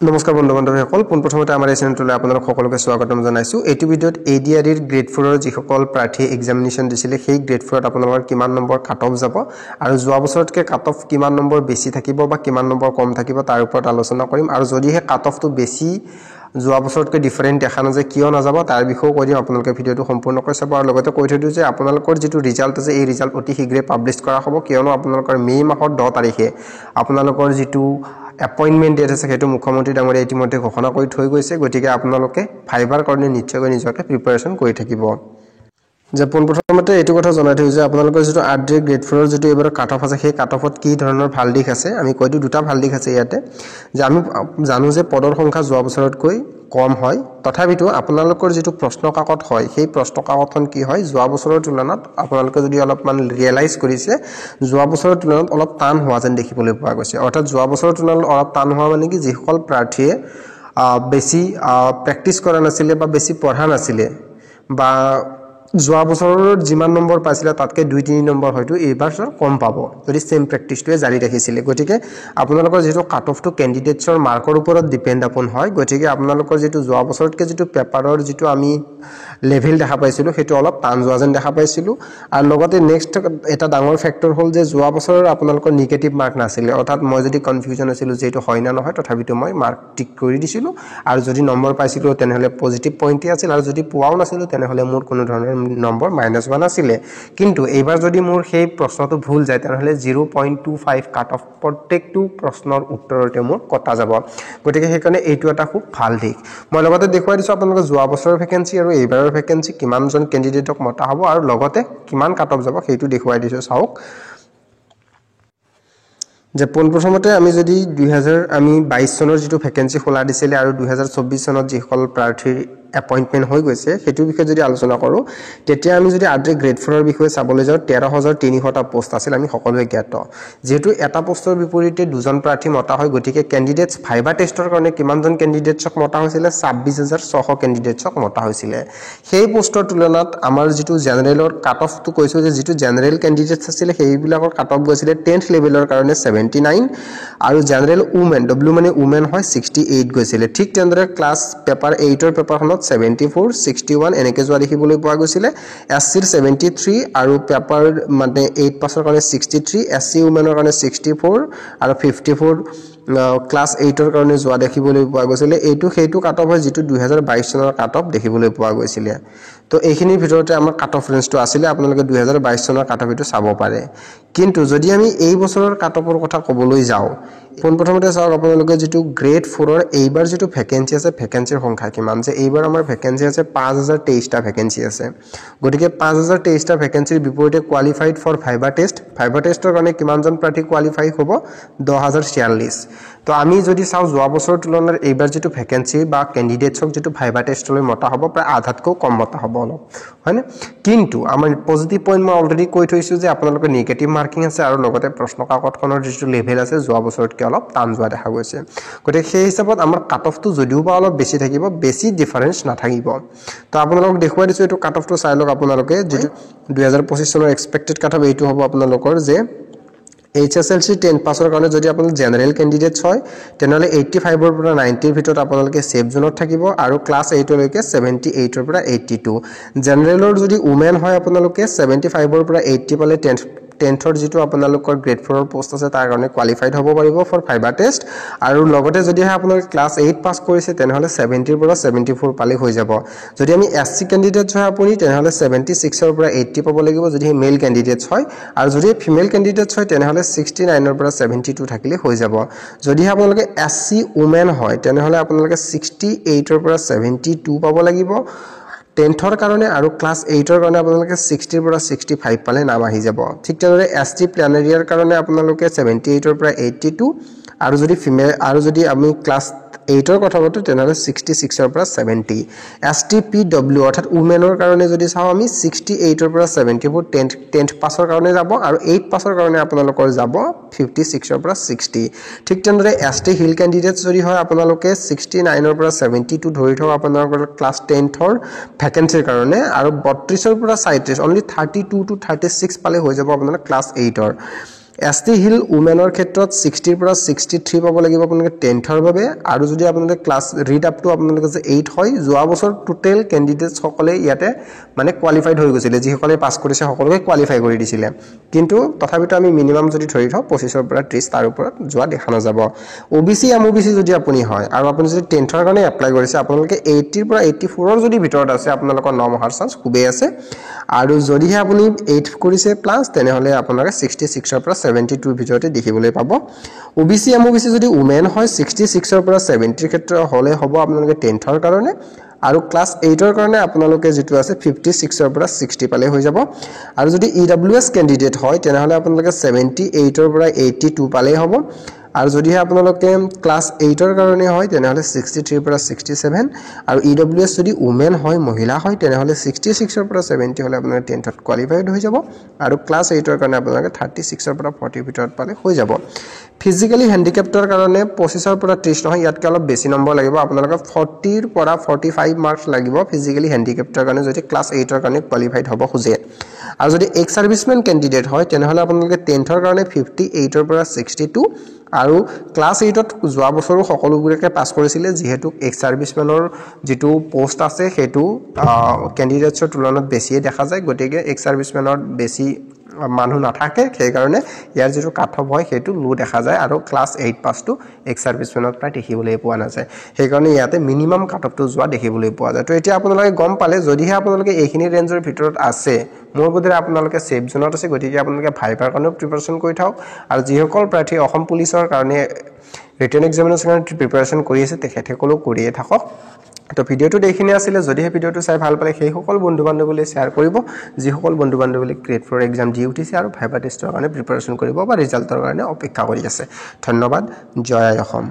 নমস্কাৰ বন্ধু বান্ধৱীসকল পোনপ্ৰথমতে আমাৰ এই চেনেলটোলৈ আপোনালোক সকলোকে স্বাগতম জনাইছো। এইটো ভিডিঅ'ত এডিআৰইৰ গ্ৰেড 4 ৰ যিসকল প্ৰাৰ্থী এক্সামিনেশ্যন দিছিলে সেই গ্ৰেড 4 ত আপোনালোকৰ কিমান নম্বৰ কাট অফ যাব আৰু যোৱা বছৰতকৈ কাট অফ কিমান নম্বৰ বেছি থাকিব বা কিমান নম্বৰ কম থাকিব তাৰ ওপৰত আলোচনা কৰিম আৰু যদিহে কাট অফটো বেছি যোৱা বছৰতকৈ ডিফাৰেন্ট দেখা নাযায় কিয় নাযাব তাৰ বিষয়ে কৈ দিম। আপোনালোকে ভিডিঅ'টো সম্পূৰ্ণকৈ চাব আৰু লগতে কৈ থৈ দিওঁ যে আপোনালোকৰ যেটো ৰিজাল্ট আছে এই ৰিজাল্ট অতি শীঘ্ৰে পাব্লিছ কৰা হ'ব কিয়নো আপোনালোকৰ মে মাহৰ 10 তাৰিখে আপোনালোকৰ যেটো এপইন্টমেন্ট ডেট আছে হেতু মুখ্যমন্ত্ৰী ডাঙৰীয়া ইতিমধ্যে ঘোষণা কৰি থৈ গৈছে গতিকে আপোনালোকে ফাইবাৰ কাৰণে নিশ্চয়কৈ নিজকে প্ৰিপাৰেচন কৰি থাকিব। যে পোনপ্ৰথমতে এইটো কথা জনাই থৈ যে আপোনালোকৰ যেটো আৰ্ডে গ্ৰেড 4 ৰ যেটো এবাৰ কাট অফ আছে সেই কাট অফত কি ধৰণৰ ভাল দিশ আছে আমি কৈ দিওঁ দুটা ভাল দিশ আছে ইয়াতে যে আমি জানো যে পদৰ সংখ্যা যোৱা বছৰতকৈ কম হয় তথাপিতো আপোনালোকৰ যেটো প্ৰশ্ন কাকত হয় সেই প্ৰশ্ন কাকতখন কি হয় যোৱা বছৰৰ তুলনাত আপোনালোকে যদি অলপমান ৰিয়েলাইজ কৰিছে যোৱা বছৰৰ তুলনাত অলপ টান হোৱা যেন দেখিবলৈ পোৱা গৈছে অৰ্থাৎ যোৱা বছৰৰ তুলনাত অলপ টান হোৱা মানে কি যিসকল প্ৰাৰ্থীয়ে বেছি প্ৰেক্টিস কৰা নাছিলে বা বেছি পঢ়া নাছিলে বা যোৱা বছৰৰ যিমান নম্বৰ পাইছিলে তাতকৈ 2-3 নম্বৰ হয়তো এইবাৰ কম পাব যদি সেম প্ৰেক্টিছটোৱে জাৰি ৰাখিছিলে গতিকে আপোনালোকৰ যেটো কাট অফটো ক্যান্ডিডেটছৰ মাৰ্কৰ ওপৰত ডিপেন্ড আপন হয় গতিকে আপোনালোকৰ যেটো যোৱা বছৰতকৈ যেটো পেপাৰৰ যেটো আমি লেভেল দেখা পাইছিলো হেতু অলপ টান যোৱা যেন দেখা পাইছিলো আৰু লগতে নেক্সট এটা ডাঙৰ ফেক্টৰ হ'ল যে যোৱা বছৰৰ আপোনালোকৰ নিগেটিভ মাৰ্ক নাছিলে অৰ্থাৎ মই যদি কনফিউজন আছিল যে এটো হয় না নহয় তথাপিতো মই মাৰ্ক টিক কৰি দিছিলো আৰু যদি নম্বৰ পাইছিলো তেনেহলে পজিটিভ পইণ্টই আছিল আৰু যদি পোৱাও নাছিলো তেনেহলে মোৰ কোনো ধৰণৰ নম্বৰ -1 আছিলে কিন্তু এইবাৰ যদি মোৰ সেই প্ৰশ্নটো ভুল যায় তেনেহলে 0.25 কাট অফ প্ৰত্যেকটো প্ৰশ্নৰ উত্তৰতে মোৰ কটা যাব গতিকে হেকনে এইটো এটা খুব ভাল দিশ মই লগতে দেখুৱাই দিছো আপোনালোকৰ যোৱা বছৰৰ ভ্যাকেন্সি আৰু এইবাৰৰ ভ্যাকেন্সি কিমানজন ক্যান্ডিডেটক মতা হ'ব আৰু লগতে কিমান কাট অফ যাব সেইটো দেখুৱাই দিছো চাওক যে পোনপ্ৰথমতে আমি যদি 2022 চনৰ যেটো ভ্যাকেন্সি খোলা দিছিলে আৰু 2024 চনত যিসকল প্ৰাৰ্থীৰ এপইন্টমেন্ট হৈ গৈছে হেতু বিষয়ে যদি আলোচনা কৰো তেতিয়া আমি যদি আৰ্ডে গ্ৰেড 4 ৰ বিষয়ে চাবলৈ যাও 13300 টা পোষ্ট আছিল আমি সকলোৱে জ্ঞাত যেহেতু এটা পোষ্টৰ বিপৰীতে দুজন প্ৰাৰ্থী মতা হয় গতিকে ক্যান্ডিডেটস ভাইবা টেষ্টৰ কাৰণে কিমানজন ক্যান্ডিডেটছক মতা হৈছিল 26600 ক্যান্ডিডেটছক মতা হৈছিল সেই পোষ্টৰ তুলনাত আমাৰ যেটো জেনাৰেলৰ কাট অফটো কৈছো যে যেটো জেনাৰেল ক্যান্ডিডেটস আছিল সেইবিলাকৰ কাট অফ গৈছিল 10th লেভেলৰ কাৰণে 79 আৰু জেনাৰেল উমেন ডব্লিউ মানে উমেন হয় 68 গৈছিল ঠিক তেনেদৰে ক্লাছ পেপাৰ 8 ৰ পেপাৰখনত 74 61 এনেকে যোৱা দেখিবলৈ পোৱা গৈছিল এসচিৰ 73 আৰু পেপাৰ মানে 8 পাছৰ কাৰণে 63 এসচি উমেনৰ কাৰণে 64 আৰু 54 ক্লাছ 8 ৰ কাৰণে যোৱা দেখিবলৈ পোৱা গৈছিল এইটো হেতু কাট অফ হয় যেটো 2022 চনৰ কাট অফ দেখিবলৈ পোৱা গৈছিল তো এইখিনিৰ ভিতৰতে আমাৰ কাট অফ ৰেঞ্জটো আছিল আপোনালোকে 2022 চনৰ কাট অফটো চাব পাৰে কিন্তু যদি আমি এই বছৰৰ কাট অফৰ কথা ক'বলৈ যাও পোনপ্ৰথমতে চাওক আপোনালোকে যেটো গ্ৰেড 4 ৰ এইবাৰ যেটো ভ্যাকেন্সি আছে ভ্যাকেন্সিৰ সংখ্যা কিমান যে এইবাৰ আমাৰ ভ্যাকেন্সি আছে 5023 টা ভ্যাকেন্সি আছে গতিকে 5023 টা ভ্যাকেন্সিৰ বিপৰীতে কোৱালিফাইড ফৰ ভাইবা টেষ্টৰ কাৰণে কিমানজন প্ৰাৰ্থী কোৱালিফাই হ'ব 10046 তো আমি যদি চাও যোৱা বছৰৰ তুলনাত এইবাৰ যেটো ভ্যাকেন্সি বা ক্যান্ডিডেটছক যেটো ভাইবা টেষ্টলৈ মতা হ'ব প্ৰায় আধাতকৈ কম মতা হ'ব হয়নে কিন্তু আমাৰ পজিটিভ পইণ্ট মই অলৰেডি কৈ থৈছো যে আপোনালোকৰ নেগেটিভ মাৰ্কিং আছে আৰু লগতে প্ৰশ্ন কাকতখনৰ যেটো লেভেল আছে যোৱা বছৰতকৈ অলপ টান যোৱা দেখা গৈছে গতিকে সেই হিচাপত আমাৰ কাট অফটো যদিও বা অলপ বেছি থাকিব বেছি ডিফাৰেন্স নাথাকিব তো আপোনালোকক দেখুৱাই দিছো এইটো কাট অফটো চাই লওক আপোনালোকে যেটো 2025 চনৰ এক্সপেক্টেড কাট অফ এইটো হ'ব আপোনালোকৰ যে HSLC 10 পাছৰ কাৰণে যদি আপোনালোক জেনাৰেল ক্যান্ডিডেটস হয় তেনেহলে 85 ৰ পৰা 90 ৰ ভিতৰত আপোনালোকে সেফ জোনত থাকিব আৰু ক্লাছ 8 লৈকে 78 ৰ পৰা 82 জেনাৰেলৰ যদি উমেন হয় আপোনালোকে 75 ৰ পৰা 80 পালে 10th ৰ যেটো আপোনালোকৰ গ্ৰেড 4 ৰ পোষ্ট আছে তাৰ কাৰণে কোৱালিফাইড হ'ব পাৰিব ফৰ ভাইবা টেষ্ট আৰু লগতে যদি আপোনালোকে ক্লাছ 8 পাস কৰিছে তেনেহলে 70 ৰ পৰা 74 পালে হৈ যাব যদি আমি এসসি ক্যান্ডিডেটস হয় আপুনি তেনেহলে 76 ৰ পৰা 80 পাব লাগিব যদি মেল ক্যান্ডিডেটস হয় আৰু যদি ফিমেল ক্যান্ডিডেটস হয় তেনেহলে 69 ৰ পৰা 72 থাকিলে হৈ যাব যদি আপোনালোকে এসসি উমেন হয় তেনেহলে আপোনালোকে 68 ৰ পৰা 72 পাব লাগিব 10th ৰ কাৰণে আৰু ক্লাছ 8 ৰ কাৰণে আপোনালোকে 60 ৰ পৰা 65 পালে নাম আহি যাব ঠিক তেনেদৰে এসটি প্ল্যানেৰিয়াৰ কাৰণে আপোনালোকে 78 ৰ পৰা 82 আৰু যদি ফিমেল আৰু যদি আমি ক্লাছ 8 ৰ কথা বতো তেনেহলে 66 ৰ পৰা 70 STPW অৰ্থাৎ উমেনৰ কাৰণে যদি চাও আমি 68 ৰ পৰা 74 10th পাছৰ কাৰণে যাব আৰু 8 পাছৰ কাৰণে আপোনালোকৰ যাব 56 ৰ পৰা 60 ঠিক তেনেদৰে ST হিল ক্যান্ডিডেটস যদি হয় আপোনালোকে 69 ৰ পৰা 72 ধৰি থওক আপোনালোকৰ ক্লাছ 10th ৰ ভ্যাকেন্সিৰ কাৰণে আৰু 32 ৰ পৰা 37 only 32 to 36 পালে হৈ যাব আপোনালোক ক্লাছ 8 ৰ ST হিল উমেনৰ ক্ষেত্ৰত 60 পৰা 63 পাব লাগিব আপোনালোকে 10ৰ বাবে আৰু যদি আপোনালোকে ক্লাছ ৰিড আপ টু আপোনালোকে যে 8 হয় যোৱা বছৰ টোটেল ক্যান্ডিডেটস সকলে ইয়াতে মানে কোৱালিফাইড হৈ গৈছিল যিসকলে পাস কৰিছে সকলোকে কোৱালিফাই কৰি দিছিলে কিন্তু তথাপিতো আমি মিনিমাম যদি ধৰি থওঁ 25 পৰা 30 তাৰ ওপৰত যোৱা দেখা নাযাব OBC MOBC যদি আপুনি হয় আৰু আপুনি যদি 10ৰ কাৰণে এপ্লাই কৰিছে আপোনালোকে 80 পৰা 84ৰ যদি ভিতৰত আছে আপোনালোকৰ নাম অহাৰ চান্স খুবেই আছে আৰু যদিহে আপুনি 8 কৰিছে প্লাস তেনেহলে আপোনালোকে 66ৰ পৰা 72 ভিতৰতে দেখিবলৈ পাব OBC MOBC যদি উমেন হয় 66ৰ পৰা 70ৰ ক্ষেত্ৰত হলে হ'ব আপোনালোকে 10ৰ কাৰণে আৰু ক্লাস 8ৰ কাৰণে আপোনালোকে যেটো আছে 56ৰ পৰা 60 পালে হৈ যাব আৰু যদি EWS ক্যান্ডিডেট হয় তেনেহলে আপোনালোকে 78ৰ পৰা 82 পালে হ'ব আৰু যদিহে আপোনালোকে ক্লাস 8ৰ কাৰণে হয় তেনেহলে 63 পৰা 67 আৰু EWS যদি উমেন হয় মহিলা হয় তেনেহলে 66ৰ পৰা 70 হলে আপোনালোকে 10ত কোৱালিফাইড হৈ যাব আৰু ক্লাস 8ৰ কাৰণে আপোনালোকে 36ৰ পৰা 40 ভিতৰত পালে হৈ যাব ফিজিক্যালি হ্যান্ডিক্যাপ্টৰ কাৰণে 25ৰ পৰা 30 নহয় ইয়াতকৈ অলপ বেছি নম্বৰ লাগিব আপোনালোকে 40ৰ পৰা 45 মাৰ্কস লাগিব ফিজিক্যালি হ্যান্ডিক্যাপ্টৰ কাৰণে যদি ক্লাস 8ৰ কাৰণে কোৱালিফাইড হ'ব খুজে আৰু যদি এক্স সাৰ্ভিসম্যান ক্যান্ডিডেট হয় তেনেহলে আপোনালোকে 10ৰ কাৰণে 58ৰ পৰা 62 আৰু ক্লাস 8ত যোৱা বছৰো সকলোবোৰকে পাস কৰিছিল যেহেতু এক্স সাৰ্ভিসম্যানৰ যেটো পোষ্ট আছে হেতু ক্যান্ডিডেটছৰ তুলনাত বেছিয়ে দেখা যায় গতিকে এক্স সাৰ্ভিসম্যানৰ বেছি মানুহ নাথাকে সেই কাৰণে ইয়াৰ যেটো কাট অফ হয় হেতু লো দেখা যায় আৰু ক্লাস 8 পাসটো এক্স সাৰ্ভিসম্যানত প্ৰায় দেখিবলৈ পোৱা নাযায় সেই কাৰণে ইয়াতে মিনিমাম কাট অফটো যোৱা দেখিবলৈ পোৱা যায় তো এতিয়া আপোনালোকে গম পালে যদিহে আপোনালোকে এইখিনি ৰেঞ্জৰ ভিতৰত আছে মোৰ বোধেৰে আপোনালোকে সেফ জোনত আছে গতিকে আপোনালোকে ভাইভাৰ কাৰণে প্ৰিপাৰেচন কৰি থাকক আৰু যিসকল প্ৰাৰ্থী অসম পুলিচৰ কাৰণে ৰিটেন এক্সামিনেশ্যনৰ প্ৰিপাৰেচন কৰি আছে তেখেতসকলক কৰিয়ে থাকক তো ভিডিওটো দেখিনে আছিল যদিহে ভিডিওটো চাই ভাল পালে সেই সকল বন্ধু বান্ধৱীলৈ শেয়াৰ কৰিব যি সকল বন্ধু বান্ধৱীলৈ গ্ৰেড 4 এক্সাম দি উঠিছে আৰু ভাইভা টেষ্টৰ কাৰণে প্ৰিপাৰেচন কৰিব বা ৰিজাল্টৰ কাৰণে অপেক্ষা কৰি আছে ধন্যবাদ জয় অসম